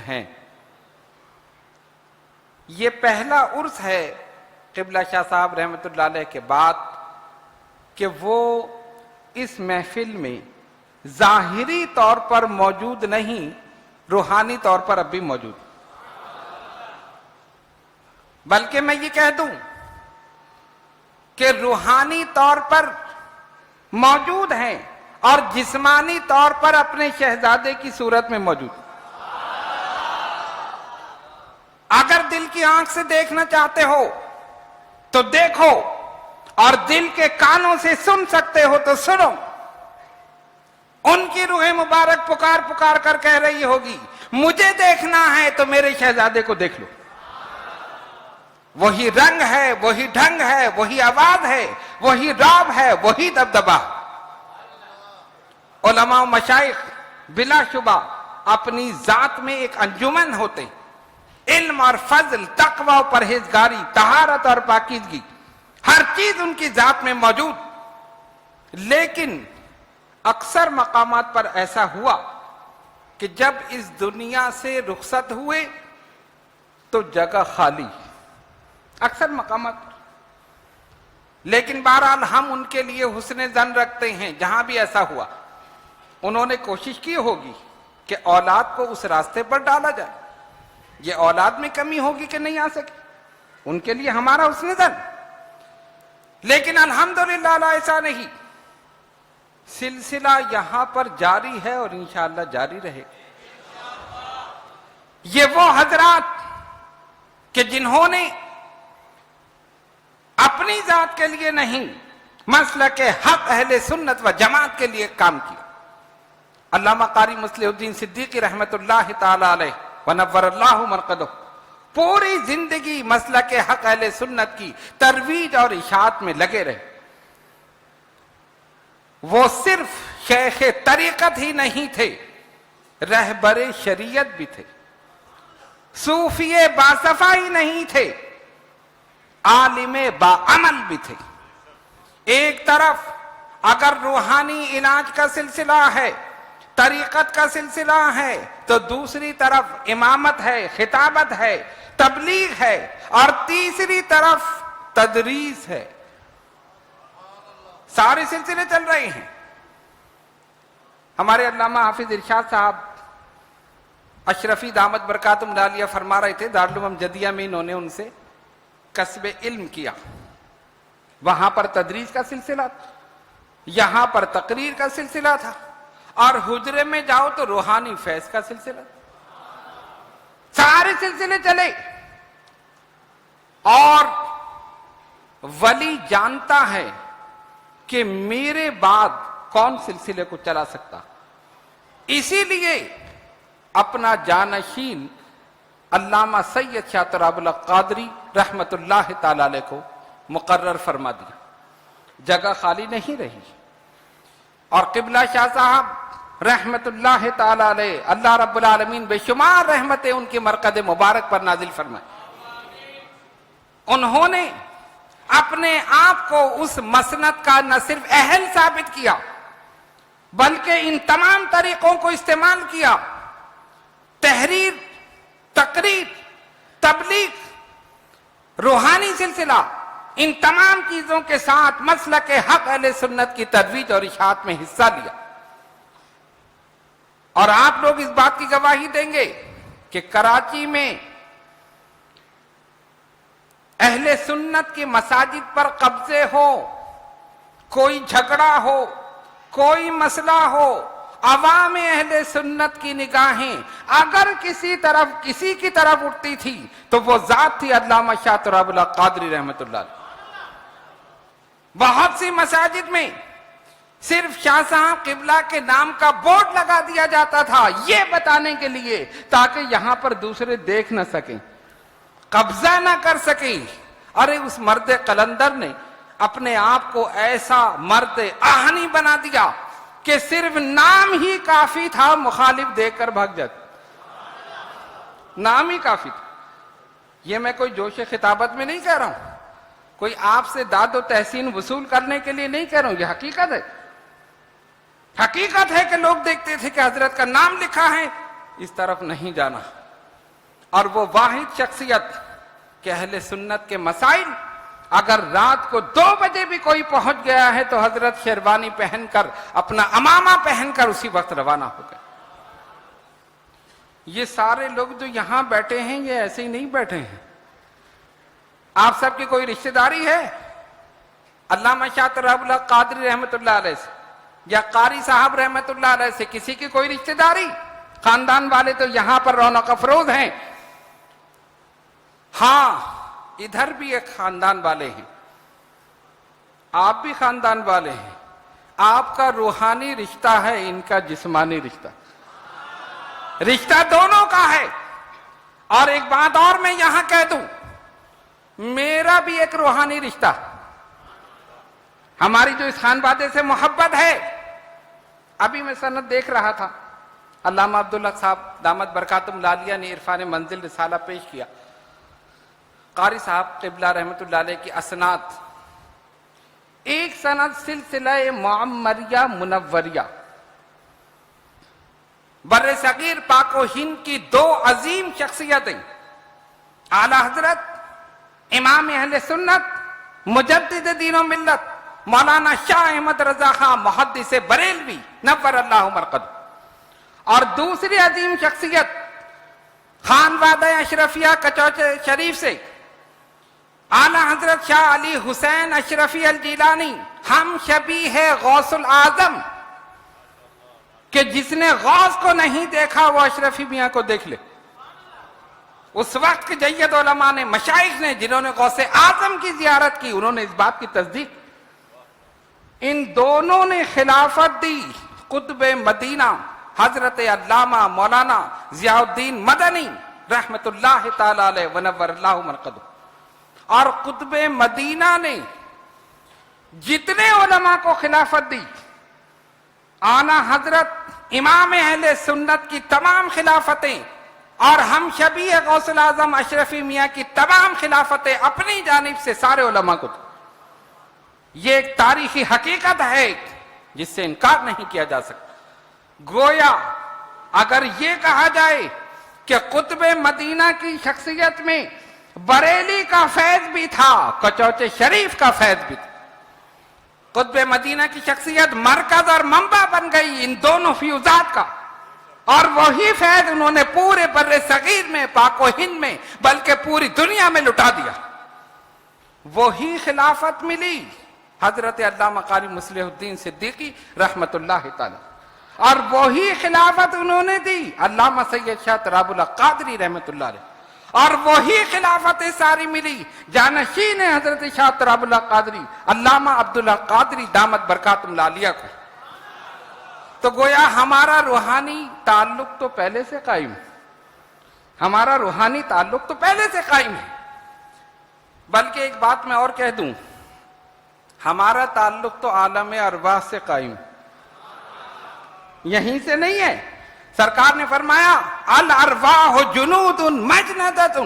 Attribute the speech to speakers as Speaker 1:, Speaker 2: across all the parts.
Speaker 1: ہیں. یہ پہلا عرس ہے قبلہ شاہ صاحب رحمۃ اللہ علیہ کے بعد کہ وہ اس محفل میں ظاہری طور پر موجود نہیں، روحانی طور پر اب بھی موجود، بلکہ میں یہ کہہ دوں کہ روحانی طور پر موجود ہیں اور جسمانی طور پر اپنے شہزادے کی صورت میں موجود. اگر دل کی آنکھ سے دیکھنا چاہتے ہو تو دیکھو، اور دل کے کانوں سے سن سکتے ہو تو سنو. ان کی روح مبارک پکار پکار کر کہہ رہی ہوگی مجھے دیکھنا ہے تو میرے شہزادے کو دیکھ لو. وہی رنگ ہے، وہی ڈھنگ ہے، وہی آواز ہے، وہی رعب ہے، وہی دبدبہ. علماء و مشائخ بلا شبہ اپنی ذات میں ایک انجمن ہوتے، علم اور فضل، تقوی و پرہیزگاری، طہارت اور پاکیزگی، ہر چیز ان کی ذات میں موجود. لیکن اکثر مقامات پر ایسا ہوا کہ جب اس دنیا سے رخصت ہوئے تو جگہ خالی، اکثر مقامات. لیکن بہرحال ہم ان کے لیے حسن ظن رکھتے ہیں. جہاں بھی ایسا ہوا انہوں نے کوشش کی ہوگی کہ اولاد کو اس راستے پر ڈالا جائے. یہ اولاد میں کمی ہوگی کہ نہیں آ سکی، ان کے لیے ہمارا حسن ظن. لیکن الحمدللہ ایسا نہیں، سلسلہ یہاں پر جاری ہے اور انشاءاللہ جاری رہے. یہ وہ حضرات کہ جنہوں نے اپنی ذات کے لیے نہیں، مسلک حق اہل سنت و جماعت کے لیے کام کیا. علامہ قاری مصلح الدین صدیقی رحمت اللہ تعالی علیہ ونور اللہ مرقدہ پوری زندگی مسلک حق اہل سنت کی ترویج اور اشاعت میں لگے رہے. وہ صرف شیخ طریقت ہی نہیں تھے، رہبر شریعت بھی تھے. صوفی باصفا ہی نہیں تھے، عالم باعمل بھی تھے. ایک طرف اگر روحانی علاج کا سلسلہ ہے، طریقت کا سلسلہ ہے، تو دوسری طرف امامت ہے، خطابت ہے، تبلیغ ہے، اور تیسری طرف تدریس ہے. سارے سلسلے چل رہے ہیں. ہمارے علامہ حافظ ارشاد صاحب اشرفی دامت برکاتہم العالیہ فرما رہے تھے، دارالعلوم جدیہ میں انہوں نے ان سے کسب علم کیا. وہاں پر تدریس کا سلسلہ تھا، یہاں پر تقریر کا سلسلہ تھا، اور حجرے میں جاؤ تو روحانی فیض کا سلسلہ. سارے سلسلے چلے. اور ولی جانتا ہے کہ میرے بعد کون سلسلے کو چلا سکتا، اسی لیے اپنا جانشین علامہ سید شاہ تراب اللہ قادری رحمت اللہ تعالی علیہ کو مقرر فرما دیا. جگہ خالی نہیں رہی. اور قبلہ شاہ صاحب رحمت اللہ تعالی علیہ، اللہ رب العالمین بے شمار رحمتیں ان کے مرقد مبارک پر نازل فرمائے. انہوں نے اپنے آپ کو اس مسند کا نہ صرف اہل ثابت کیا بلکہ ان تمام طریقوں کو استعمال کیا. تحریر، تقریر، تبلیغ، روحانی سلسلہ، ان تمام چیزوں کے ساتھ مسلک حق اہل سنت کی ترویج اور اشاعت میں حصہ لیا. اور آپ لوگ اس بات کی گواہی دیں گے کہ کراچی میں اہل سنت کی مساجد پر قبضے ہو، کوئی جھگڑا ہو، کوئی مسئلہ ہو، عوام اہل سنت کی نگاہیں اگر کسی کی طرف اٹھتی تھی تو وہ ذات تھی علامہ شاہ تراب اللہ قادری رحمت اللہ علیہ. بہت سی مساجد میں صرف شاہ صاحب قبلہ کے نام کا بورڈ لگا دیا جاتا تھا یہ بتانے کے لیے تاکہ یہاں پر دوسرے دیکھ نہ سکیں، قبضہ نہ کر سکیں. ارے اس مرد قلندر نے اپنے آپ کو ایسا مرد آہنی بنا دیا کہ صرف نام ہی کافی تھا، مخالف دیکھ کر بھاگ جاتا. نام ہی کافی تھا. یہ میں کوئی جوش خطابت میں نہیں کہہ رہا ہوں، کوئی آپ سے داد و تحسین وصول کرنے کے لیے نہیں کہہ رہا ہوں، یہ حقیقت ہے. حقیقت ہے کہ لوگ دیکھتے تھے کہ حضرت کا نام لکھا ہے، اس طرف نہیں جانا. اور وہ واحد شخصیت کہ اہل سنت کے مسائل اگر رات کو 2 بجے بھی کوئی پہنچ گیا ہے تو حضرت شیروانی پہن کر اپنا امامہ پہن کر اسی وقت روانہ ہو گئے. یہ سارے لوگ جو یہاں بیٹھے ہیں یہ ایسے ہی نہیں بیٹھے ہیں. آپ سب کی کوئی رشتہ داری ہے علامہ شاہ طرح اللہ قادری رحمت اللہ علیہ سے یا قاری صاحب رحمت اللہ علیہ سے؟ کسی کی کوئی رشتہ داری؟ خاندان والے تو یہاں پر رونق افروز ہیں. ہاں ادھر بھی ایک خاندان والے ہیں، آپ بھی خاندان والے ہیں. آپ کا روحانی رشتہ ہے، ان کا جسمانی رشتہ، رشتہ دونوں کا ہے. اور ایک بات اور میں یہاں کہہ دوں، میرا بھی ایک روحانی رشتہ، ہماری جو اس خانوادے سے محبت ہے. ابھی میں سند دیکھ رہا تھا، علامہ عبدالحق صاحب دامت برکاتہم العالیہ نے عرفان منزل رسالہ پیش کیا. قاری صاحب قبلہ رحمت اللہ علیہ کی اسناد، ایک سند سلسلہ معمریہ منوریہ، بر صغیر پاک و ہند کی 2 عظیم شخصیتیں، اعلی حضرت امام اہل سنت مجدد دین و ملت مولانا شاہ احمد رضا خان محدث بریلوی نور اللہ مرقد، اور دوسری عظیم شخصیت خانوادہ اشرفیہ کچوچے شریف سے اعلی حضرت شاہ علی حسین اشرفی الجیلانی، ہم شبیہ غوث العظم، کہ جس نے غوث کو نہیں دیکھا وہ اشرفی میاں کو دیکھ لے. اس وقت کے جید علماء نے، مشائخ نے، جنہوں نے غوث اعظم کی زیارت کی، انہوں نے اس بات کی تصدیق. ان دونوں نے خلافت دی قطب مدینہ حضرت علامہ مولانا ضیاء الدین مدنی رحمت اللہ تعالی علیہ ونور اللہ مرقدہ. اور قطب مدینہ نے جتنے علماء کو خلافت دی، آنا حضرت امام اہل سنت کی تمام خلافتیں اور ہم شبیہ غوث الاعظم اشرفی میاں کی تمام خلافتیں اپنی جانب سے سارے علماء کو دی. یہ ایک تاریخی حقیقت ہے جس سے انکار نہیں کیا جا سکتا. گویا اگر یہ کہا جائے کہ قطب مدینہ کی شخصیت میں بریلی کا فیض بھی تھا، کچوچے شریف کا فیض بھی تھا. قطب مدینہ کی شخصیت مرکز اور منبع بن گئی ان دونوں فیوزات کا، اور وہی فیض انہوں نے پورے بر صغیر میں، پاک و ہند میں، بلکہ پوری دنیا میں لٹا دیا. وہی خلافت ملی حضرت علامہ قاری مصلح الدین صدیقی رحمت اللہ تعالی، اور وہی خلافت انہوں نے دی علامہ سید شاہ طراب اللہ قادری رحمت اللہ علیہ، اور وہی خلافت ساری ملی جانشین حضرت شاہ طراب اللہ قادری علامہ عبداللہ قادری دامت برکاتہم العالیہ کو. تو گویا ہمارا روحانی تعلق تو پہلے سے قائم ہے، ہمارا روحانی تعلق تو پہلے سے قائم ہے. بلکہ ایک بات میں اور کہہ دوں، ہمارا تعلق تو عالم ارواح سے قائم ہے، یہیں سے نہیں ہے. سرکار نے فرمایا الارواح جنود مجندۃ،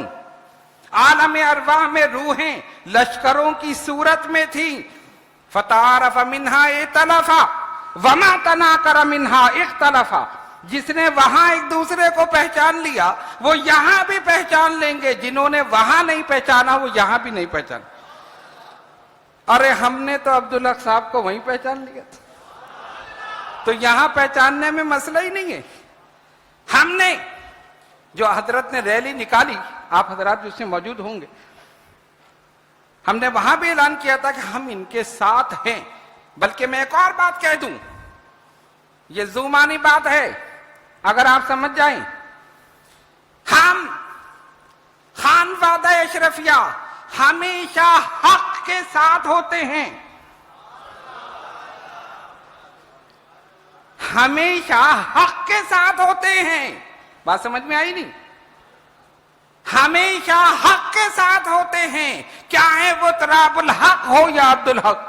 Speaker 1: عالم ارواح میں روحیں لشکروں کی صورت میں تھیں. فتعارف منہا ائتلفا وما تناکر منہا اختلفا، جس نے وہاں ایک دوسرے کو پہچان لیا وہ یہاں بھی پہچان لیں گے، جنہوں نے وہاں نہیں پہچانا وہ یہاں بھی نہیں پہچانا. ارے ہم نے تو عبدالحق صاحب کو وہیں پہچان لیا تھا، تو یہاں پہچاننے میں مسئلہ ہی نہیں ہے. ہم نے جو حضرت نے ریلی نکالی، آپ حضرات بھی اس میں موجود ہوں گے، ہم نے وہاں بھی اعلان کیا تھا کہ ہم ان کے ساتھ ہیں. بلکہ میں ایک اور بات کہہ دوں، یہ زومانی بات ہے، اگر آپ سمجھ جائیں، ہم خانوادہ اشرفیہ ہمیشہ حق کے ساتھ ہوتے ہیں، ہمیشہ حق کے ساتھ ہوتے ہیں. بات سمجھ میں آئی نہیں؟ ہمیشہ حق کے ساتھ ہوتے ہیں، کیا ہے وہ طراب الحق ہو یا عبدالحق.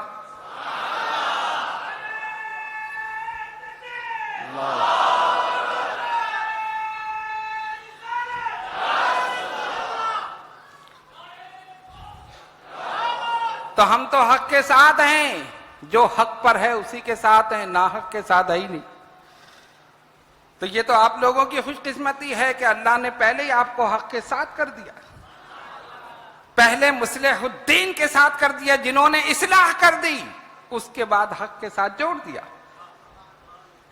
Speaker 1: تو ہم تو حق کے ساتھ ہیں، جو حق پر ہے اسی کے ساتھ ہیں، ناحق کے ساتھ ہے ہی نہیں. تو یہ تو آپ لوگوں کی خوش قسمتی ہے کہ اللہ نے پہلے ہی آپ کو حق کے ساتھ کر دیا، پہلے مصلح الدین کے ساتھ کر دیا جنہوں نے اصلاح کر دی، اس کے بعد حق کے ساتھ جوڑ دیا۔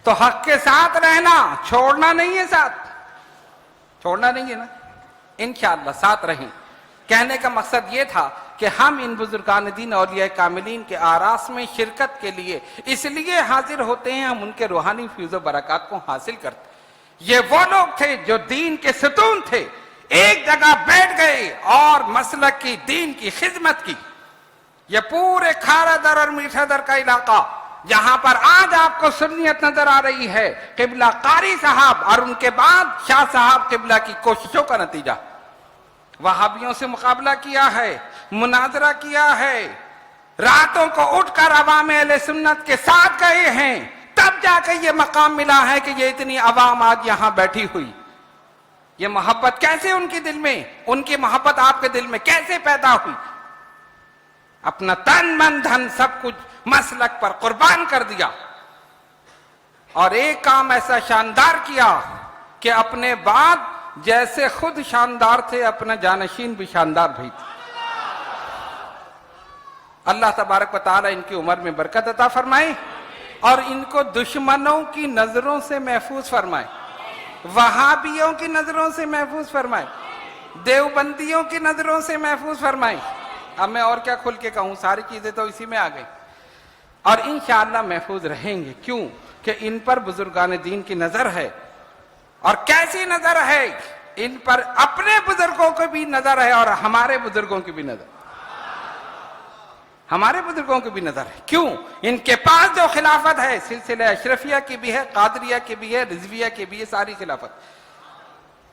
Speaker 1: تو حق کے ساتھ رہنا، چھوڑنا نہیں ہے، ساتھ چھوڑنا نہیں ہے نا، انشاءاللہ ساتھ رہیں۔ کہنے کا مقصد یہ تھا کہ ہم ان بزرگان دین اولیاء کاملین کے آراس میں شرکت کے لیے اس لیے حاضر ہوتے ہیں، ہم ان کے روحانی فیض و برکات کو حاصل کرتے۔ یہ وہ لوگ تھے جو دین کے ستون تھے، ایک جگہ بیٹھ گئے اور مسلک کی، دین کی خدمت کی۔ یہ پورے کھارا در اور میٹھا در کا علاقہ جہاں پر آج آپ کو سنیت نظر آ رہی ہے، قبلہ قاری صاحب اور ان کے بعد شاہ صاحب قبلہ کی کوششوں کا نتیجہ۔ وہابیوں سے مقابلہ کیا ہے، مناظرہ کیا ہے، راتوں کو اٹھ کر عوام اہل سنت کے ساتھ گئے ہیں، تب جا کے یہ مقام ملا ہے کہ یہ اتنی عوام آج یہاں بیٹھی ہوئی۔ یہ محبت کیسے ان کے دل میں، ان کی محبت آپ کے دل میں کیسے پیدا ہوئی؟ اپنا تن من دھن سب کچھ مسلک پر قربان کر دیا، اور ایک کام ایسا شاندار کیا کہ اپنے بعد جیسے خود شاندار تھے، اپنا جانشین بھی شاندار بھی تھے۔ اللہ تبارک و تعالی ان کی عمر میں برکت عطا فرمائے اور ان کو دشمنوں کی نظروں سے محفوظ فرمائے، وہابیوں کی نظروں سے محفوظ فرمائے، دیوبندیوں کی نظروں سے محفوظ فرمائے۔ اب میں اور کیا کھل کے کہوں، ساری چیزیں تو اسی میں آ گئی، اور انشاءاللہ محفوظ رہیں گے۔ کیوں کہ ان پر بزرگان دین کی نظر ہے، اور کیسی نظر ہے؟ ان پر اپنے بزرگوں کو بھی نظر ہے اور ہمارے بزرگوں کی بھی نظر، ہمارے بزرگوں کی بھی نظر ہے۔ کیوں؟ ان کے پاس جو خلافت ہے، سلسلہ اشرفیہ کی بھی ہے، قادریہ کی بھی ہے، رضویہ کی بھی ہے، ساری خلافت۔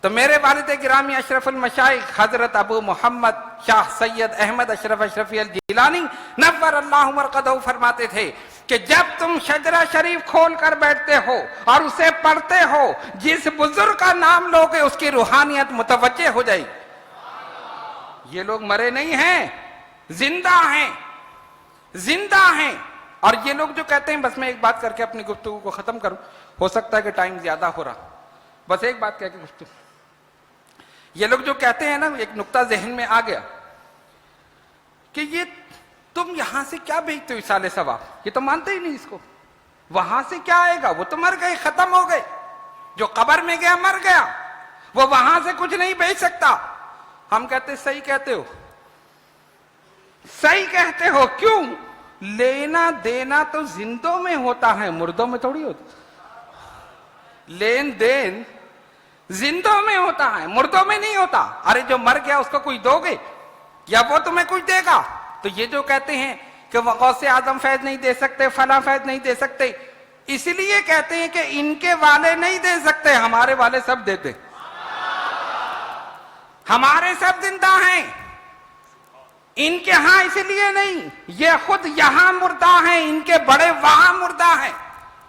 Speaker 1: تو میرے والد گرامی اشرف المشائخ حضرت ابو محمد شاہ سید احمد اشرف اشرفی الجیلانی نور اللہ مرقدہ فرماتے تھے کہ جب تم شجرہ شریف کھول کر بیٹھتے ہو اور اسے پڑھتے ہو، جس بزرگ کا نام لوگے اس کی روحانیت متوجہ ہو جائے گی۔ یہ لوگ مرے نہیں ہیں، زندہ ہیں، زندہ ہیں۔ اور یہ لوگ جو کہتے ہیں، بس میں ایک بات کر کے اپنی گفتگو کو ختم کروں، ہو سکتا ہے کہ ٹائم زیادہ ہو رہا، بس ایک بات کہہ کے گفتگو۔ یہ لوگ جو کہتے ہیں نا، ایک نقطہ ذہن میں آ گیا کہ یہ تم یہاں سے کیا بھیجتے ہو اصالہ ثواب، یہ تو مانتے ہی نہیں اس کو، وہاں سے کیا آئے گا، وہ تو مر گئے، ختم ہو گئے، جو قبر میں گیا مر گیا، وہ وہاں سے کچھ نہیں بھیج سکتا۔ ہم کہتے صحیح کہتے ہو، صحیح کہتے ہو۔ کیوں؟ لینا دینا تو زندوں میں ہوتا ہے، مردوں میں تھوڑی ہوتا۔ لین دین زندوں میں ہوتا ہے، مردوں میں نہیں ہوتا۔ ارے جو مر گیا اس کو کچھ دو گے یا وہ تمہیں کچھ دے گا؟ تو یہ جو کہتے ہیں کہ وہ غوث اعظم فیض نہیں دے سکتے، فلاں فیض نہیں دے سکتے، اس لیے کہتے ہیں کہ ان کے والے نہیں دے سکتے، ہمارے والے سب دیتے، ہمارے سب زندہ ہیں، ان کے ہاں اس لیے نہیں، یہ خود یہاں مردہ ہیں، ان کے بڑے وہاں مردہ ہیں،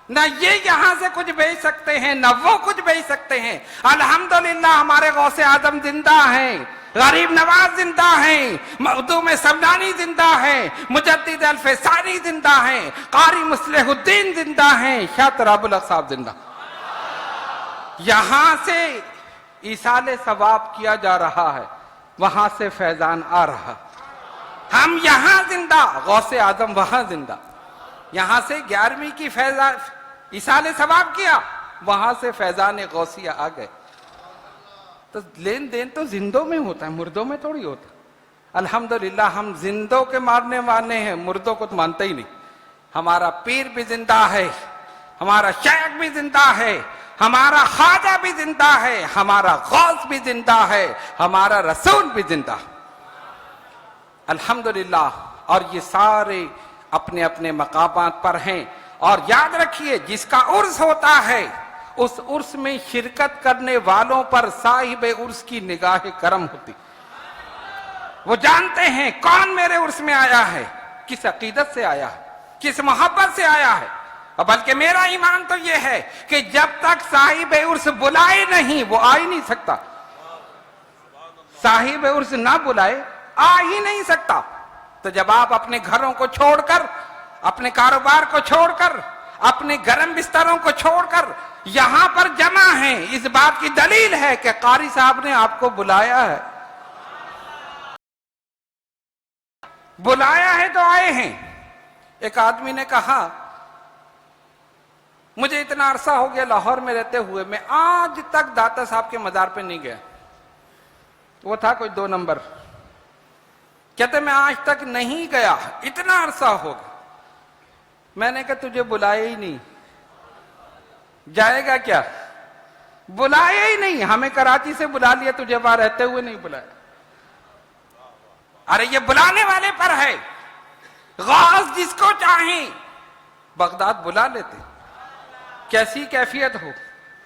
Speaker 1: نہ یہ یہاں سے کچھ بھیج سکتے ہیں نہ وہ کچھ بھیج سکتے ہیں۔ الحمدللہ ہمارے غوث اعظم زندہ ہیں، غریب نواز زندہ ہیں، مخدوم سمنانی زندہ ہیں، مجدد الفسانی زندہ ہیں، قاری مصلح الدین زندہ ہیں، شاہ تراب الحق صاحب زندہ۔ یہاں سے ایصال ثواب کیا جا رہا ہے، وہاں سے فیضان آ رہا، ہم یہاں زندہ، غوث اعظم وہاں زندہ۔ یہاں سے 11ویں کی ایصال ثواب کیا، وہاں سے فیضان غوثیہ آ گئے۔ تو لین دین تو زندوں میں ہوتا ہے، مردوں میں تھوڑی ہوتا۔ الحمدللہ ہم زندوں کے مارنے والے ہیں، مردوں کو تو مانتے ہی نہیں۔ ہمارا پیر بھی زندہ ہے، ہمارا شیخ بھی زندہ ہے، ہمارا خواجہ بھی زندہ ہے، ہمارا غوث بھی زندہ ہے، ہمارا رسول بھی زندہ۔ الحمدللہ۔ اور یہ سارے اپنے اپنے مقامات پر ہیں، اور یاد رکھیے جس کا عرس ہوتا ہے اس عرس میں شرکت کرنے والوں پر صاحب عرس کی نگاہ کرم ہوتی، وہ جانتے ہیں کون میرے عرس میں آیا ہے، کس عقیدت سے آیا ہے، کس محبت سے آیا ہے۔ اور بلکہ میرا ایمان تو یہ ہے کہ جب تک صاحب عرس بلائے نہیں وہ آ ہی نہیں سکتا، صاحب عرس نہ بلائے آ ہی نہیں سکتا۔ تو جب آپ اپنے گھروں کو چھوڑ کر، اپنے کاروبار کو چھوڑ کر، اپنے گرم بستروں کو چھوڑ کر یہاں پر جمع ہیں، اس بات کی دلیل ہے کہ قاری صاحب نے آپ کو بلایا ہے، بلایا ہے تو آئے ہیں۔ ایک آدمی نے کہا مجھے اتنا عرصہ ہو گیا لاہور میں رہتے ہوئے، میں آج تک داتا صاحب کے مزار پہ نہیں گیا۔ وہ تھا کوئی 2 نمبر، کہتے میں آج تک نہیں گیا، اتنا عرصہ ہو گیا۔ میں نے کہا تجھے بلایا ہی نہیں، جائے گا کیا؟ بلایا ہی نہیں، ہمیں کراچی سے بلا لیا، تجھے وہاں رہتے ہوئے نہیں بلایا۔ ارے یہ بلانے والے پر ہے، غاز جس کو چاہیں بغداد بلا لیتے۔ کیسی کیفیت ہو،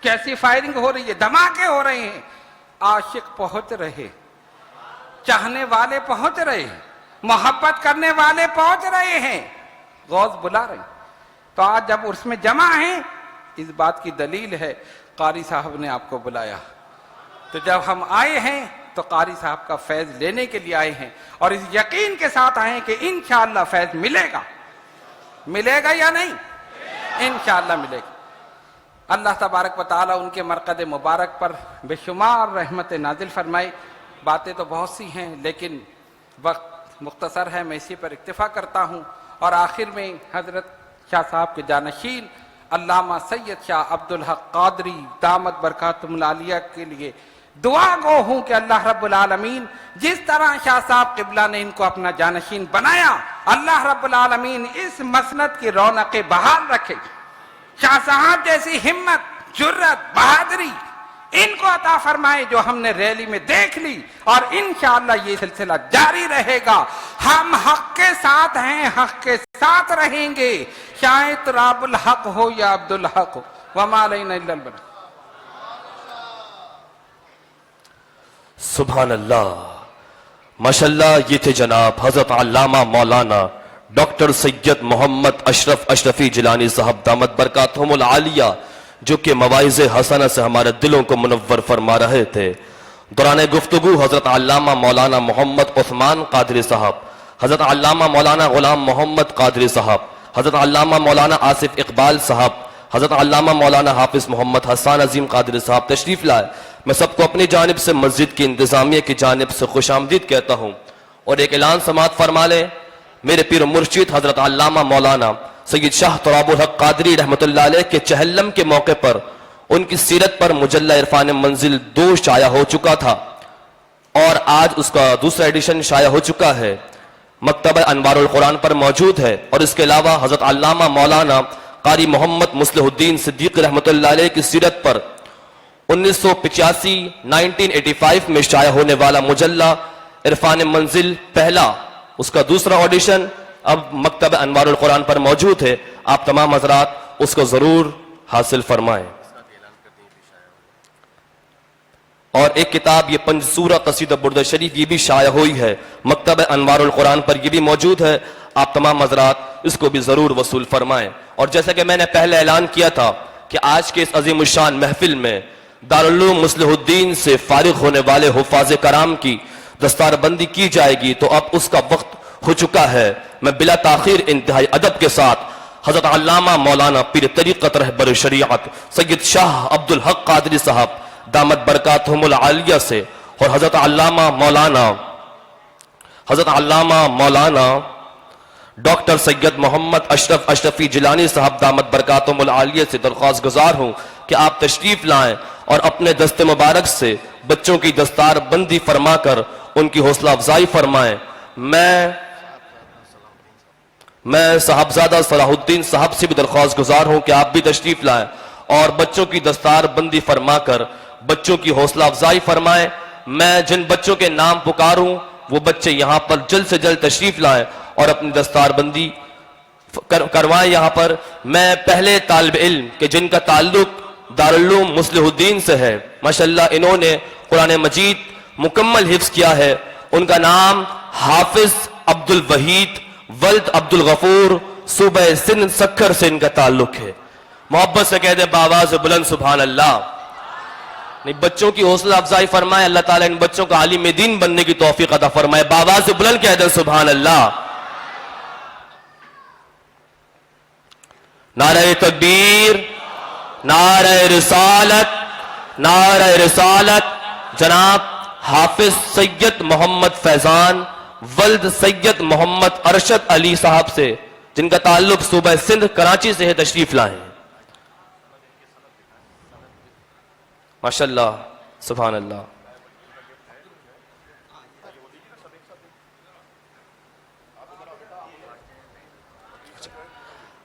Speaker 1: کیسی فائرنگ ہو رہی ہے، دھماکے ہو رہے ہیں، عاشق پہنچ رہے، چاہنے والے پہنچ رہے ہیں، محبت کرنے والے پہنچ رہے ہیں، غوث بلا رہے ہیں۔ تو آج جب عرس میں جمع ہیں، اس بات کی دلیل ہے قاری صاحب نے آپ کو بلایا۔ تو جب ہم آئے ہیں تو قاری صاحب کا فیض لینے کے لیے آئے ہیں، اور اس یقین کے ساتھ آئے ہیں کہ انشاءاللہ فیض ملے گا۔ ملے گا یا نہیں؟ انشاءاللہ ملے گا۔ اللہ تبارک و تعالیٰ ان کے مرقد مبارک پر بے شمار رحمت نازل فرمائے۔ باتیں تو بہت سی ہیں لیکن وقت مختصر ہے، میں اسی پر اکتفا کرتا ہوں، اور آخر میں حضرت شاہ صاحب کے جانشین علامہ سید شاہ عبدالحق قادری دامت برکاتہم العالیہ کے لیے دعا گو ہوں کہ اللہ رب العالمین جس طرح شاہ صاحب قبلہ نے ان کو اپنا جانشین بنایا، اللہ رب العالمین اس مسند کی رونقیں بحال رکھے۔ شاہ صاحب جیسی ہمت، جرت، بہادری ان کو عطا فرمائے جو ہم نے ریلی میں دیکھ لی، اور انشاءاللہ یہ سلسلہ جاری رہے گا۔ ہم حق کے ساتھ ہیں، حق کے ساتھ رہیں گے، چاہے تراب الحق ہو یا عبدالحق ہو، وما علینا الا البلاغ۔
Speaker 2: سبحان اللہ، ماشاءاللہ۔ یہ تھے جناب حضرت علامہ مولانا ڈاکٹر سید محمد اشرف اشرفی جیلانی صاحب دامت برکاتہم العالیہ، جو کہ مواعظ حسنہ سے ہمارے دلوں کو منور فرما رہے تھے۔ دوران گفتگو حضرت علامہ مولانا محمد عثمان قادری صاحب، حضرت علامہ مولانا غلام محمد قادری صاحب، حضرت علامہ مولانا آصف اقبال صاحب، حضرت علامہ مولانا حافظ محمد حسان عظیم قادری صاحب تشریف لائے۔ میں سب کو اپنی جانب سے مسجد کی انتظامیہ کی جانب سے خوش آمدید کہتا ہوں، اور ایک اعلان سماعت فرما لیں۔ میرے پیر مرشد حضرت علامہ مولانا سید شاہ تراب الحق قادری رحمۃ اللہ علیہ کے چہلم کے موقع پر ان کی سیرت پر مجلہ عرفان منزل 2 شائع ہو چکا تھا، اور آج اس کا دوسرا ایڈیشن شائع ہو چکا ہے، مکتبہ انوار القرآن پر موجود ہے۔ اور اس کے علاوہ حضرت علامہ مولانا قاری محمد مصلح الدین صدیق رحمۃ اللہ علیہ کی سیرت پر 1985 میں شائع ہونے والا مجلہ عرفان منزل پہلا، اس کا دوسرا آڈیشن اب مکتبہ انوار القرآن پر موجود ہے۔ آپ تمام حضرات اس کو ضرور حاصل فرمائیں۔ اور ایک کتاب یہ 5 سورہ قصیدہ برد شریف یہ بھی شائع ہوئی ہے، مکتبہ انوار القرآن پر یہ بھی موجود ہے۔ آپ تمام حضرات اس کو بھی ضرور وصول فرمائیں۔ اور جیسا کہ میں نے پہلے اعلان کیا تھا کہ آج کے اس عظیم الشان محفل میں دارالعلوم مصلح الدین سے فارغ ہونے والے حفاظ کرام کی دستار بندی کی جائے گی، تو اب اس کا وقت ہو چکا ہے۔ میں بلا تاخیر انتہائی ادب کے ساتھ حضرت علامہ مولانا پیر طریقت رہبر شریعت سید شاہ عبدالحق قادری صاحب دامت برکاتہم العالیہ سے، اور حضرت علامہ مولانا ڈاکٹر سید محمد اشرف اشرفی جیلانی صاحب دامت برکاتہم العالیہ سے درخواست گزار ہوں کہ آپ تشریف لائیں اور اپنے دست مبارک سے بچوں کی دستار بندی فرما کر ان کی حوصلہ افزائی فرمائیں۔ میں صاحبزادہ صلاح الدین صاحب سے بھی درخواست گزار ہوں کہ آپ بھی تشریف لائیں اور بچوں کی دستار بندی فرما کر بچوں کی حوصلہ افزائی فرمائیں۔ میں جن بچوں کے نام پکاروں وہ بچے یہاں پر جلد سے جلد تشریف لائیں اور اپنی دستار بندی کروائیں یہاں پر۔ میں پہلے طالب علم کہ جن کا تعلق دارالعلوم مصلح الدین سے ہے، ماشاءاللہ انہوں نے قرآن مجید مکمل حفظ کیا ہے، ان کا نام حافظ عبد الوحید ولد عبد الغفور صوبہ سندھ سکھر سے ان کا تعلق ہے۔ محبت سے کہہ دیں بآواز بلند سبحان اللہ۔ بچوں کی حوصلہ افزائی فرمائے، اللہ تعالیٰ ان بچوں کا عالم دین بننے کی توفیق عطا فرمائے۔ بآواز بلند کہہ دیں سبحان اللہ۔ نعرہ تکبیر، نعرہ رسالت، نعرہ رسالت۔ جناب حافظ سید محمد فیضان ولد سید محمد ارشد علی صاحب سے، جن کا تعلق صوبہ سندھ کراچی سے ہے، تشریف لائیں۔ ماشاءاللہ، سبحان اللہ۔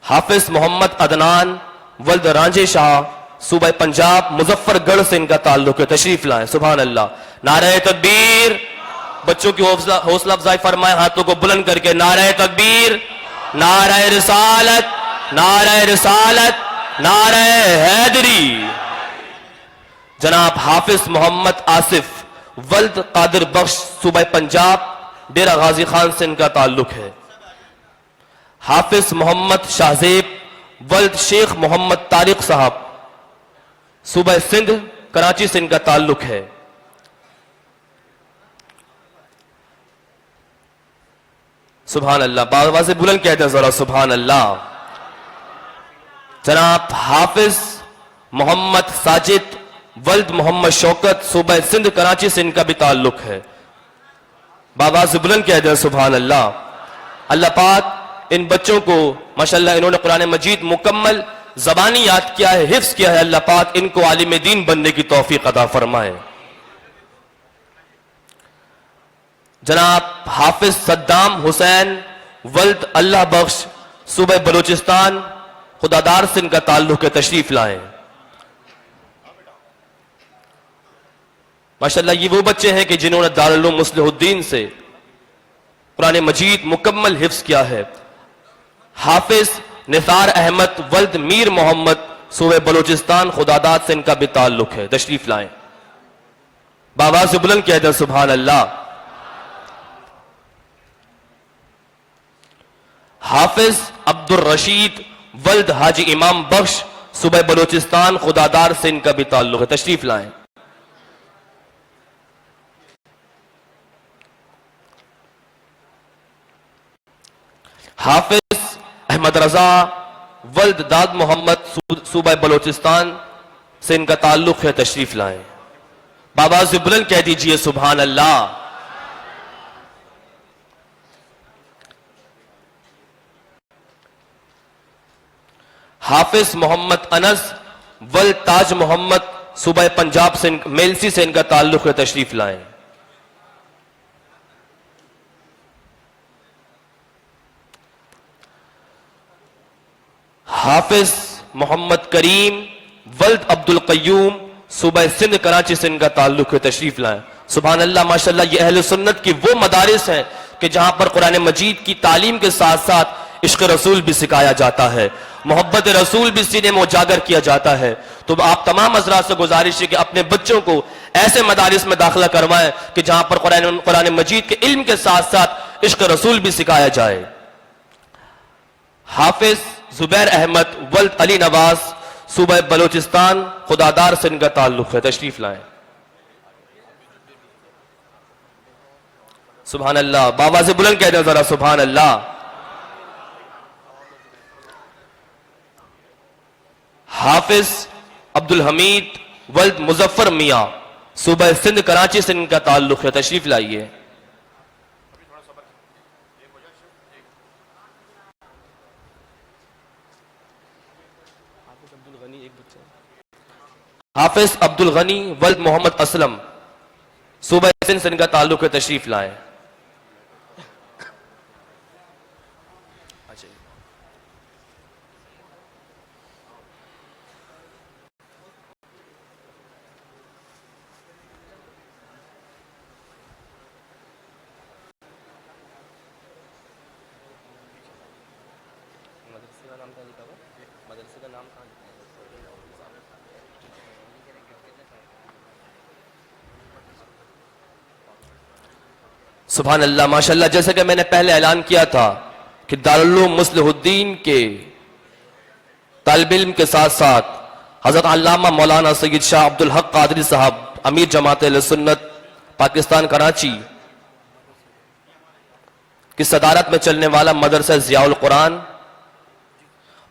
Speaker 2: حافظ محمد عدنان ولد رانجے شاہ صوبہ پنجاب مظفر گڑھ سے ان کا تعلق ہے، تشریف لائیں۔ سبحان اللہ۔ نعرہ تکبیر۔ بچوں کی حوصلہ افزائی فرمائیں ہاتھوں کو بلند کر کے، نعرہ تکبیر، نعرہ رسالت، نعرہ رسالت، نعرہ حیدری۔ جناب حافظ محمد آصف ولد قادر بخش صوبہ پنجاب ڈیرہ غازی خان سے ان کا تعلق ہے۔ حافظ محمد شاہزیب ولد شیخ محمد طارق صاحب صوبہ سندھ کراچی سے ان کا تعلق ہے۔ سبحان اللہ، آواز بلند کہتے ہیں ذرا، سبحان اللہ۔ جناب حافظ محمد ساجد ولد محمد شوکت صوبہ سندھ کراچی سے ان کا بھی تعلق ہے۔ آواز بلند کہتے ہیں سبحان اللہ۔ اللہ پاک ان بچوں کو ماشاءاللہ انہوں نے قرآن مجید مکمل زبانی یاد کیا ہے، حفظ کیا ہے، اللہ پاک ان کو عالم دین بننے کی توفیق عطا فرمائے۔ جناب حافظ صدام حسین ولد اللہ بخش صوبہ بلوچستان خدادار سے ان کا تعلق ہے، تشریف لائیں۔ ماشاءاللہ یہ وہ بچے ہیں کہ جنہوں نے دارالعلوم مصلح الدین سے قرآن مجید مکمل حفظ کیا ہے۔ حافظ نثار احمد ولد میر محمد صوبہ بلوچستان خداداد سے ان کا بھی تعلق ہے، تشریف لائیں۔ بآواز بلند کہتے ہیں سبحان اللہ۔ حافظ عبد الرشید ولد حاجی امام بخش صوبہ بلوچستان خدادار سے ان کا بھی تعلق ہے، تشریف لائیں۔ حافظ احمد رضا ولد داد محمد صوبہ بلوچستان سے ان کا تعلق ہے، تشریف لائیں۔ بآواز بلند کہہ دیجئے سبحان اللہ۔ حافظ محمد انس ولد تاج محمد صوبہ پنجاب سے میلسی سے ان کا تعلق ہے، تشریف لائیں۔ حافظ محمد کریم ولد عبد القیوم صوبہ سندھ کراچی سے ان کا تعلق ہے، تشریف لائیں۔ سبحان اللہ، ماشاءاللہ یہ اہل سنت کی وہ مدارس ہیں کہ جہاں پر قرآن مجید کی تعلیم کے ساتھ ساتھ عشق رسول بھی سکھایا جاتا ہے، محبت رسول بھی سینے میں اجاگر کیا جاتا ہے۔ تو آپ تمام حضرات سے گزارش ہے کہ اپنے بچوں کو ایسے مدارس میں داخلہ کروائیں کہ جہاں پر قرآن مجید کے علم کے ساتھ ساتھ عشق رسول بھی سکھایا جائے۔ حافظ زبیر احمد ولد علی نواز صوبہ بلوچستان خدادار سے ان کا تعلق ہے، تشریف لائیں۔ سبحان اللہ، بآواز بلند کہتے ہیں ذرا سبحان اللہ۔ حافظ عبد الحمید ولد مظفر میاں صوبہ سندھ کراچی سے ان کا تعلق ہے، تشریف لائیے۔ حافظ عبد الغنی ولد محمد اسلم صوبہ سندھ سے ان کا تعلق ہے، تشریف لائیں۔ سبحان اللہ، ماشاءاللہ، جیسا کہ میں نے پہلے اعلان کیا تھا کہ دارالعلوم مصلح الدین کے طالب علم کے ساتھ ساتھ حضرت علامہ مولانا سید شاہ عبد الحق قادری صاحب امیر جماعت اہل سنت پاکستان کراچی کی صدارت میں چلنے والا مدرسہ ضیاء القرآن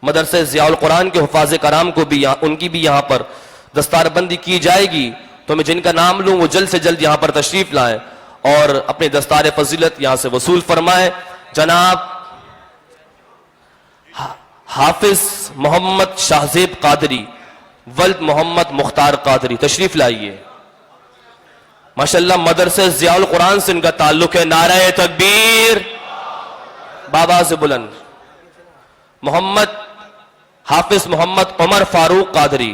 Speaker 2: مدرسہ ضیاء القرآن کے حفاظ کرام کو بھی ان کی بھی یہاں پر دستار بندی کی جائے گی، تو میں جن کا نام لوں وہ جلد سے جلد یہاں پر تشریف لائیں اور اپنے دستار فضیلت یہاں سے وصول فرمائیں۔ جناب حافظ محمد شاہزیب قادری ولد محمد مختار قادری تشریف لائیے۔ ماشاءاللہ مدرسہ ضیاء القرآن سے ان کا تعلق ہے۔ نعرہ تکبیر، بابا سے بلند۔ محمد حافظ محمد عمر فاروق قادری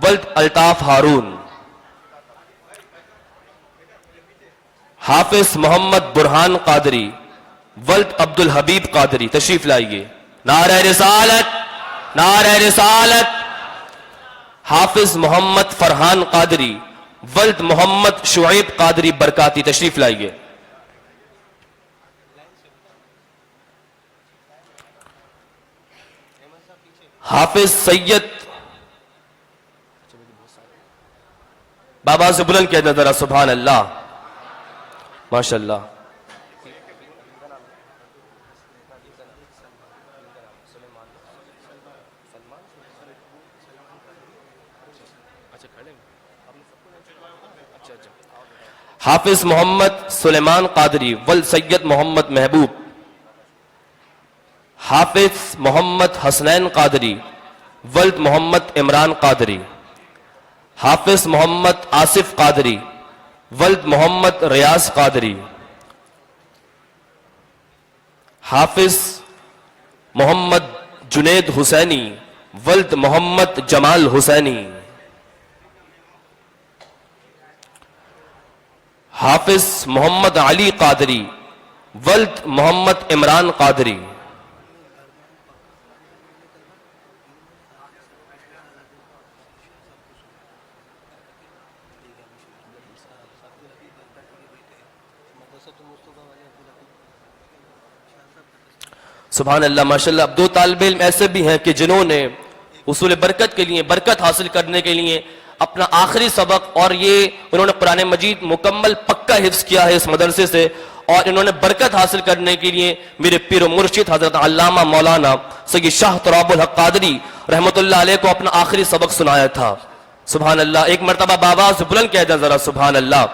Speaker 2: ولد الطاف ہارون۔ حافظ محمد برہان قادری ولد عبد الحبیب قادری تشریف لائیے۔ نعرہ رسالت، نعرہ رسالت۔ حافظ محمد فرحان قادری ولد محمد شعیب قادری برکاتی تشریف لائیے۔ حافظ سید، بابا سے بلند کہہ دیں ذرا سبحان اللہ، ماشاءاللہ۔ حافظ محمد سلیمان قادری ولد سید محمد محبوب۔ حافظ محمد حسنین قادری ولد محمد عمران قادری۔ حافظ محمد آصف قادری ولد محمد ریاض قادری۔ حافظ محمد جنید حسینی ولد محمد جمال حسینی۔ حافظ محمد علی قادری ولد محمد عمران قادری۔ سبحان اللہ، ماشاءاللہ۔ اب دو طالب علم ایسے بھی ہیں کہ جنہوں نے حصول برکت کے لیے، برکت حاصل کرنے کے لیے اپنا آخری سبق اور یہ انہوں نے قرآن مجید مکمل پکا حفظ کیا ہے اس مدرسے سے، اور انہوں نے برکت حاصل کرنے کے لیے میرے پیر و مرشد حضرت علامہ مولانا سید شاہ تراب الحق قادری رحمۃ اللہ علیہ کو اپنا آخری سبق سنایا تھا۔ سبحان اللہ، ایک مرتبہ بابا سے بلند کہہ دیں ذرا سبحان اللہ۔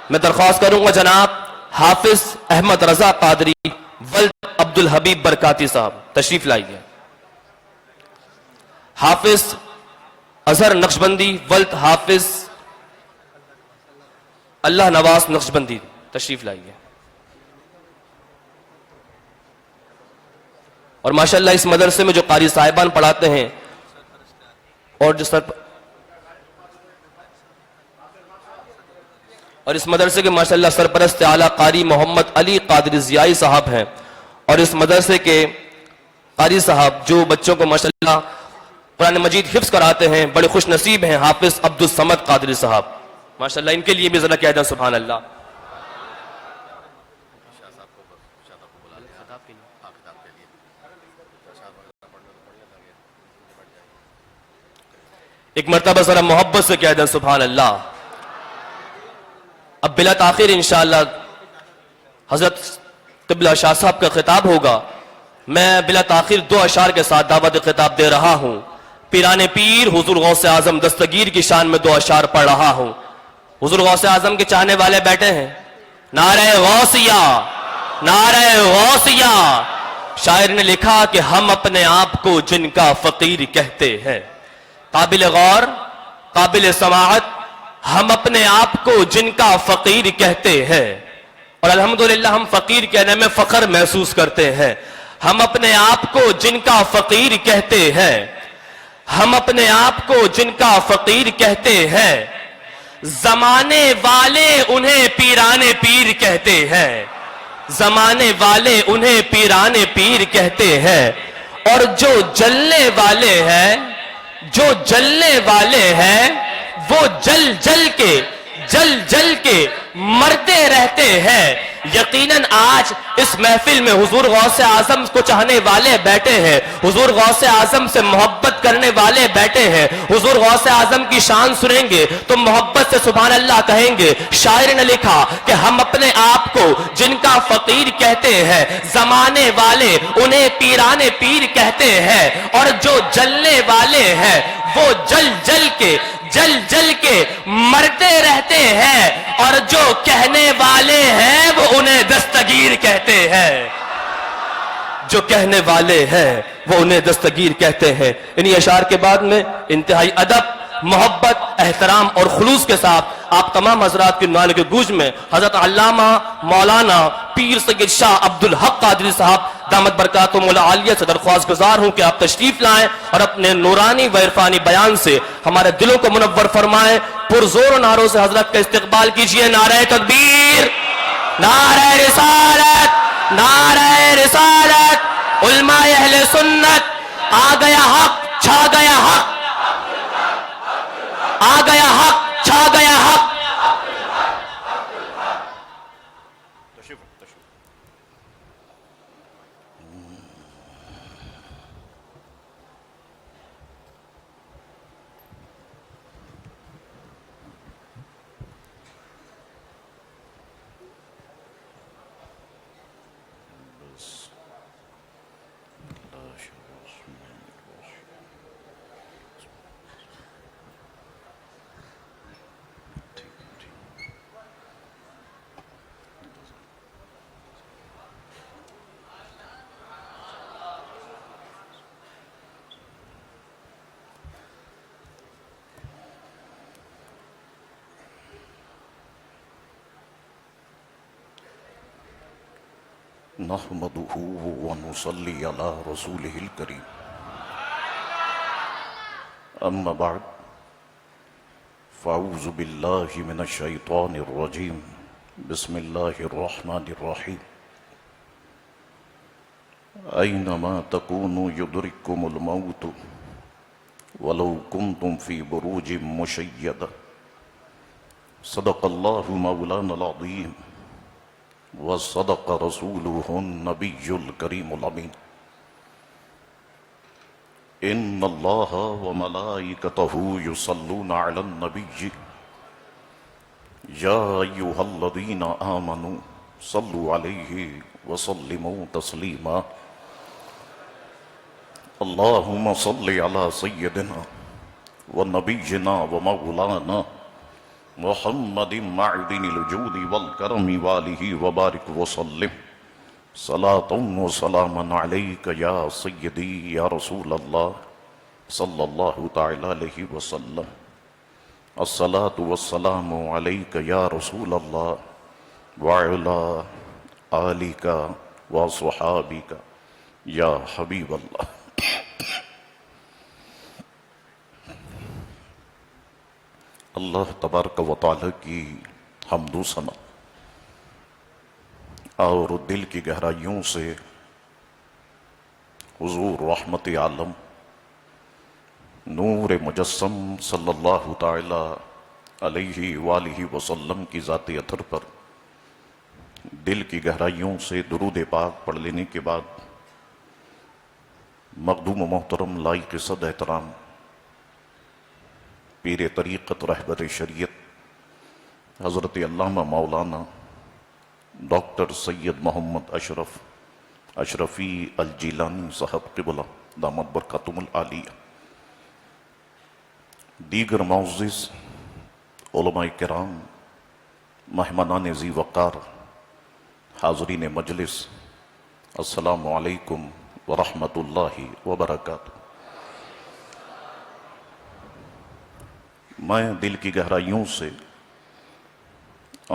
Speaker 2: میں درخواست کروں گا جناب حافظ احمد رضا قادری ولد عبد الحبیب برکاتی صاحب تشریف لائیے۔ حافظ اظہر نقشبندی ولد حافظ اللہ نواز نقشبندی تشریف لائیے۔ اور ماشاءاللہ اس مدرسے میں جو قاری صاحبان پڑھاتے ہیں اور اور اس مدرسے کے ماشاءاللہ سرپرست اعلیٰ قاری محمد علی قادری ضیائی صاحب ہیں، اور اس مدرسے کے قاری صاحب جو بچوں کو ماشاءاللہ قرآن مجید حفظ کراتے ہیں بڑے خوش نصیب ہیں، حافظ عبد الصمد قادری صاحب ماشاءاللہ۔ ان کے لیے بھی ذرا کہہ دیں سبحان اللہ۔ ایک مرتبہ ذرا محبت سے کہہ دیں سبحان اللہ۔ اب بلا تاخیر انشاءاللہ حضرت قبلہ شاہ صاحب کا خطاب ہوگا۔ میں بلا تاخیر دو اشعار کے ساتھ دعوت خطاب دے رہا ہوں۔ پیران پیر حضور غوث اعظم دستگیر کی شان میں دو اشعار پڑھ رہا ہوں۔ حضور غوث اعظم کے چاہنے والے بیٹھے ہیں۔ نعرہ غوثیہ، نعرہ غوثیہ۔ شاعر نے لکھا کہ ہم اپنے آپ کو جن کا فقیر کہتے ہیں، قابل غور، قابل سماعت، ہم اپنے آپ کو جن کا فقیر کہتے ہیں، اور الحمدللہ ہم فقیر کہنے میں فخر محسوس کرتے ہیں۔ ہم اپنے آپ کو جن کا فقیر کہتے ہیں، ہم اپنے آپ کو جن کا فقیر کہتے ہیں، زمانے والے انہیں پیران پیر کہتے ہیں، زمانے والے انہیں پیران پیر کہتے ہیں، اور جو جلنے والے ہیں، جو جلنے والے ہیں وہ جل جل کے مرتے رہتے ہیں، یقیناً آج اس محفل میں حضور غوث اعظم کو چاہنے والے بیٹھے ہیں، حضور غوث اعظم سے محبت کرنے والے بیٹھے ہیں، حضور غوث اعظم کی شان سنیں گے تو محبت سے سبحان اللہ کہیں گے۔ شاعر نے لکھا کہ ہم اپنے آپ کو جن کا فقیر کہتے ہیں، زمانے والے انہیں پیران پیر کہتے ہیں، اور جو جلنے والے ہیں وہ جل جل کے مرتے رہتے ہیں، اور جو کہنے والے ہیں وہ انہیں دستگیر کہتے ہیں، جو کہنے والے ہیں وہ انہیں دستگیر کہتے ہیں۔ انہی اشعار کے بعد میں انتہائی ادب، محبت، احترام اور خلوص کے ساتھ آپ تمام حضرات کی نعال کے گوش میں حضرت علامہ مولانا پیر سید شاہ عبدالحق قادری صاحب دامت برکاتہم العالیہ سے درخواست گزار ہوں کہ آپ تشریف لائیں اور اپنے نورانی و عرفانی بیان سے ہمارے دلوں کو منور فرمائیں۔ پرزور و نعروں سے حضرت کا استقبال کیجئے۔ نعرہ تکبیر، نعرہ رسالت، نعرہ رسالت، علماء اہل سنت، آ گیا حق، چھا گیا حق، آ گیا حق، چھا گیا حق۔
Speaker 3: نحمده ونصلي على رسوله الكريم أما بعد فأعوذ بالله من الشيطان الرجيم بسم الله الرحمن الرحيم أينما تكونوا يدرككم الموت ولو كنتم في بروج مشيدة صدق الله مولانا العظيم وصدق رسوله النبي الكريم الأمين إن الله وملائكته يصلون على النبي يا أيها الذين آمنوا صلوا عليه وسلموا تسليما اللهم صل على سيدنا ونبينا ومولانا محمد معدن الجود والكرم والہ وبارک وسلم صلاة وسلاما عليك يا سيدي يا رسول الله صلى الله تعالى عليه وسلم الصلاة والسلام عليك يا رسول الله وعلى آلك وصحابك يا حبيب الله۔ اللہ تبارک و تعالی کی حمد و ثنا اور دل کی گہرائیوں سے حضور رحمت عالم نور مجسم صلی اللہ تعالی علیہ وآلہ وسلم کی ذات اطہر پر دل کی گہرائیوں سے درود پاک پڑھ لینے کے بعد مخدوم و محترم لائق صد احترام پیر طریقت رہبر شریعت حضرت علامہ مولانا ڈاکٹر سید محمد اشرفی الجیلانی صاحب قبلہ دامت برکاتہم العالیہ، دیگر معزز علماء کرام، مہمانان ذی وقار، حاضرین مجلس، السلام علیکم ورحمۃ اللہ وبرکاتہ۔ میں دل کی گہرائیوں سے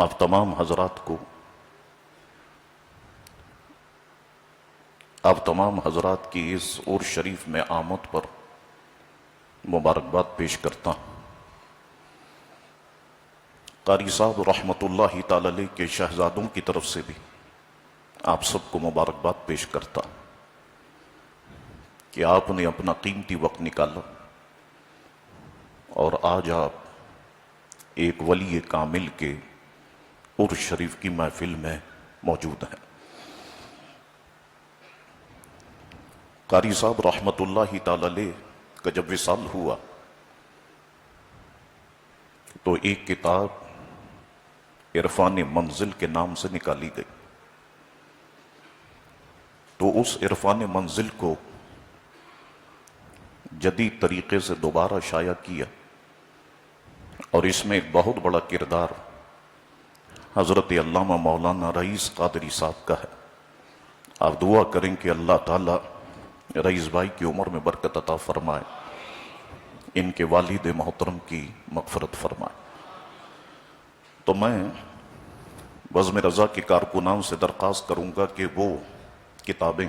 Speaker 3: آپ تمام حضرات کو، آپ تمام حضرات کی اس عرس شریف میں آمد پر مبارکباد پیش کرتا ہوں۔ قاری صاحب رحمت اللہ تعالی علیہ کے شہزادوں کی طرف سے بھی آپ سب کو مبارکباد پیش کرتا ہوں کہ آپ نے اپنا قیمتی وقت نکالا اور آج آپ ایک ولی کامل کے عرس شریف کی محفل میں موجود ہیں۔ قاری صاحب رحمت اللہ تعالی علیہ کا جب وصال ہوا تو ایک کتاب عرفان منزل کے نام سے نکالی گئی، تو اس عرفان منزل کو جدید طریقے سے دوبارہ شائع کیا، اور اس میں ایک بہت بڑا کردار حضرت علامہ مولانا رئیس قادری صاحب کا ہے۔ آپ دعا کریں کہ اللہ تعالیٰ رئیس بھائی کی عمر میں برکت عطا فرمائے، ان کے والد محترم کی مغفرت فرمائے۔ تو میں بزم رضا کے کارکنان سے درخواست کروں گا کہ وہ کتابیں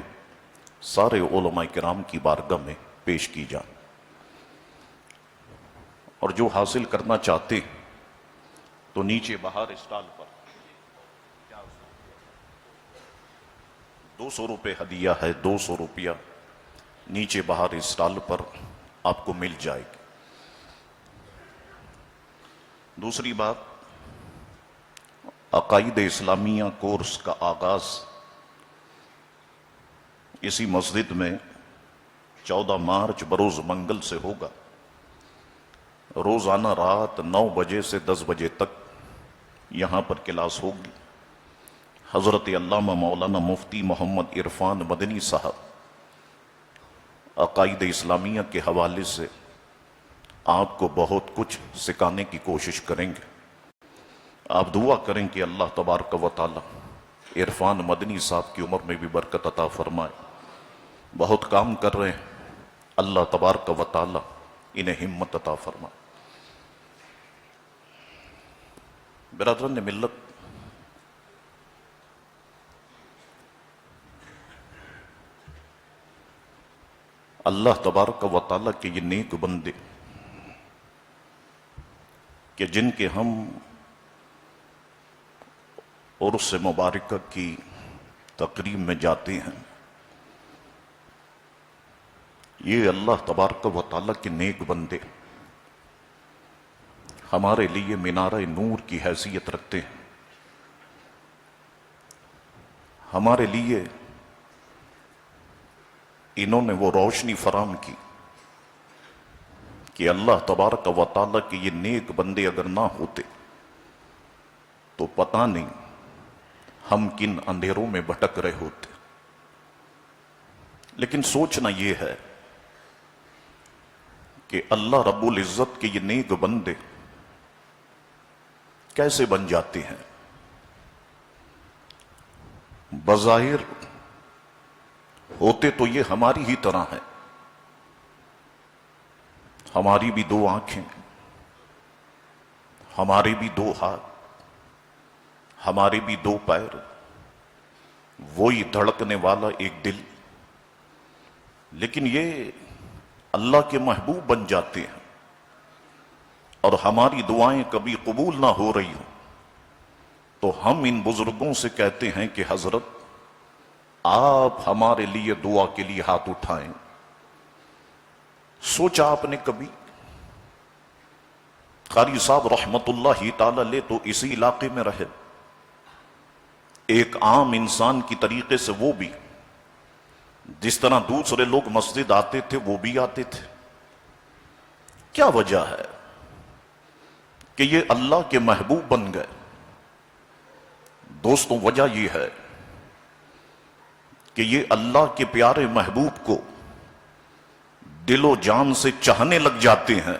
Speaker 3: سارے علماء کرام کی بارگاہ میں پیش کی جائیں، اور جو حاصل کرنا چاہتے تو نیچے باہر اسٹال پر 200 روپے ہدیہ ہے، 200 روپیہ نیچے باہر اسٹال پر آپ کو مل جائے گی۔ دوسری بات، عقائد اسلامیہ کورس کا آغاز اسی مسجد میں 14 مارچ بروز منگل سے ہوگا۔ روزانہ رات 9 بجے سے 10 بجے تک یہاں پر کلاس ہوگی۔ حضرت علامہ مولانا مفتی محمد عرفان مدنی صاحب عقائد اسلامیہ کے حوالے سے آپ کو بہت کچھ سکھانے کی کوشش کریں گے۔ آپ دعا کریں کہ اللہ تبارک و تعالی عرفان مدنی صاحب کی عمر میں بھی برکت عطا فرمائے۔ بہت کام کر رہے ہیں، اللہ تبارک و تعالی انہیں ہمت عطا فرمائے۔ برادران ملت، اللہ تبارک و تعالی کے یہ نیک بندے کہ جن کے ہم عرس مبارکہ کی تقریب میں جاتے ہیں، یہ اللہ تبارک و تعالی کے نیک بندے ہمارے لیے مینارہ نور کی حیثیت رکھتے ہیں۔ ہمارے لیے انہوں نے وہ روشنی فراہم کی کہ اللہ تبارک و تعالی کے یہ نیک بندے اگر نہ ہوتے تو پتہ نہیں ہم کن اندھیروں میں بھٹک رہے ہوتے۔ لیکن سوچنا یہ ہے کہ اللہ رب العزت کے یہ نیک بندے کیسے بن جاتے ہیں۔ بظاہر ہوتے تو یہ ہماری ہی طرح ہیں، ہماری بھی 2 آنکھیں، ہمارے بھی 2 ہاتھ، ہمارے بھی 2 پیر، وہی دھڑکنے والا ایک دل، لیکن یہ اللہ کے محبوب بن جاتے ہیں، اور ہماری دعائیں کبھی قبول نہ ہو رہی ہوں تو ہم ان بزرگوں سے کہتے ہیں کہ حضرت آپ ہمارے لیے دعا کے لیے ہاتھ اٹھائیں۔ سوچا آپ نے کبھی؟ قاری صاحب رحمت اللہ تعالی علیہ تو اسی علاقے میں رہے، ایک عام انسان کی طریقے سے وہ بھی جس طرح دوسرے لوگ مسجد آتے تھے وہ بھی آتے تھے۔ کیا وجہ ہے کہ یہ اللہ کے محبوب بن گئے؟ دوستوں، وجہ یہ ہے کہ یہ اللہ کے پیارے محبوب کو دل و جان سے چاہنے لگ جاتے ہیں،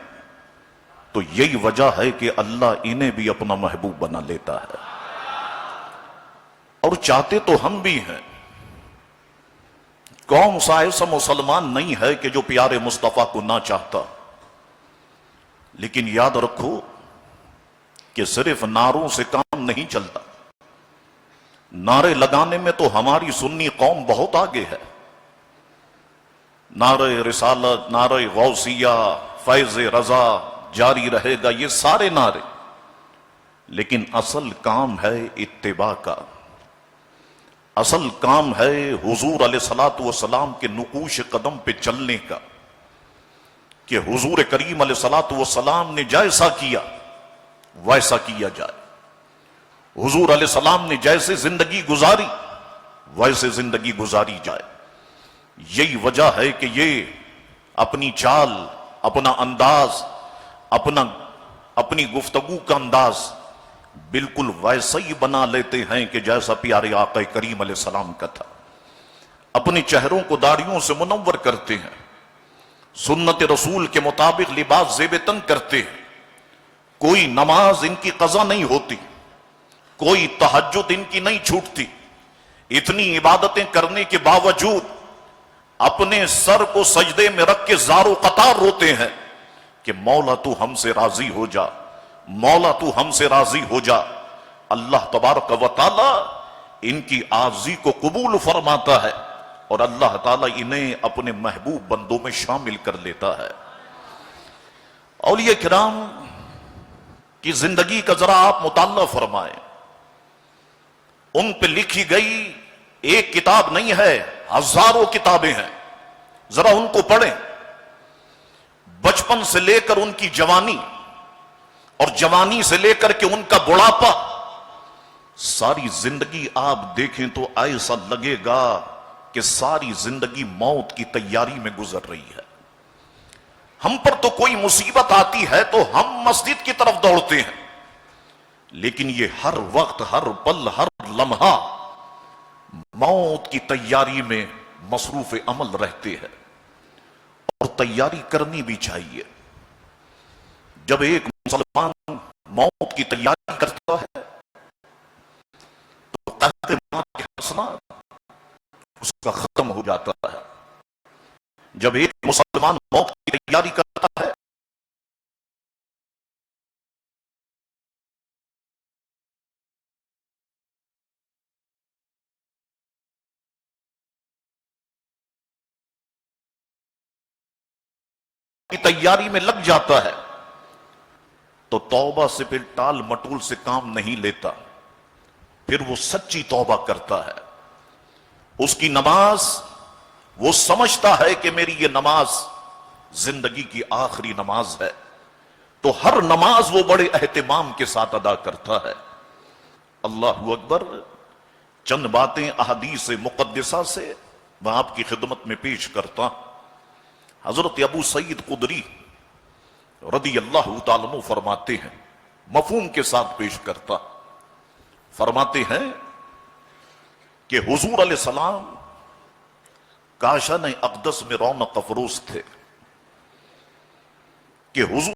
Speaker 3: تو یہی وجہ ہے کہ اللہ انہیں بھی اپنا محبوب بنا لیتا ہے۔ اور چاہتے تو ہم بھی ہیں، کون سا ایسا مسلمان نہیں ہے کہ جو پیارے مصطفیٰ کو نہ چاہتا؟ لیکن یاد رکھو کہ صرف نعروں سے کام نہیں چلتا۔ نعرے لگانے میں تو ہماری سنی قوم بہت آگے ہے، نعرہ رسالت، نعرہ غوثیہ، فیض رضا جاری رہے گا، یہ سارے نعرے، لیکن اصل کام ہے اتباع کا، اصل کام ہے حضور علیہ الصلوۃ والسلام کے نقوش قدم پہ چلنے کا، کہ حضور کریم علیہ الصلوۃ والسلام نے جیسا کیا ویسا کیا جائے۔ حضور علیہ السلام نے جیسے زندگی گزاری ویسے زندگی گزاری جائے. یہی وجہ ہے کہ یہ اپنی چال، اپنا انداز، اپنی گفتگو کا انداز بالکل ویسا ہی بنا لیتے ہیں کہ جیسا پیارے آقا کریم علیہ السلام کا تھا. اپنے چہروں کو داڑھیوں سے منور کرتے ہیں، سنت رسول کے مطابق لباس زیب تن کرتے ہیں. کوئی نماز ان کی قضا نہیں ہوتی، کوئی تہجد ان کی نہیں چھوٹتی. اتنی عبادتیں کرنے کے باوجود اپنے سر کو سجدے میں رکھ کے زار و قطار روتے ہیں کہ مولا تو ہم سے راضی ہو جا، مولا تو ہم سے راضی ہو جا. اللہ تبارک و تعالی ان کی عاجزی کو قبول فرماتا ہے اور اللہ تعالیٰ انہیں اپنے محبوب بندوں میں شامل کر لیتا ہے. اولیاء کرام کی زندگی کا ذرا آپ مطالعہ فرمائیں. ان پہ لکھی گئی ایک کتاب نہیں ہے، ہزاروں کتابیں ہیں. ذرا ان کو پڑھیں. بچپن سے لے کر ان کی جوانی اور جوانی سے لے کر کے ان کا بڑھاپا، ساری زندگی آپ دیکھیں تو ایسا لگے گا کہ ساری زندگی موت کی تیاری میں گزر رہی ہے. ہم پر تو کوئی مصیبت آتی ہے تو ہم مسجد کی طرف دوڑتے ہیں، لیکن یہ ہر وقت، ہر پل، ہر لمحہ موت کی تیاری میں مصروف عمل رہتے ہیں. اور تیاری کرنی بھی چاہیے. جب ایک مسلمان موت کی تیاری کرتا ہے تو قحط موت کے حسنات اس کا ختم ہو جاتا ہے. جب ایک مسلمان موت کی تیاری کرتا ہے کی تیاری میں لگ جاتا ہے تو توبہ سے پھر ٹال مٹول سے کام نہیں لیتا، پھر وہ سچی توبہ کرتا ہے. اس کی نماز وہ سمجھتا ہے کہ میری یہ نماز زندگی کی آخری نماز ہے، تو ہر نماز وہ بڑے اہتمام کے ساتھ ادا کرتا ہے. اللہ اکبر. چند باتیں احادیث مقدسہ سے میں آپ کی خدمت میں پیش کرتا ہوں. حضرت ابو سعید خدری رضی اللہ تعالیٰ عنہ فرماتے ہیں، مفہوم کے ساتھ پیش کرتا، فرماتے ہیں کہ حضور علیہ السلام کاشان اقدس میں رونق افروز تھے، کہ حضور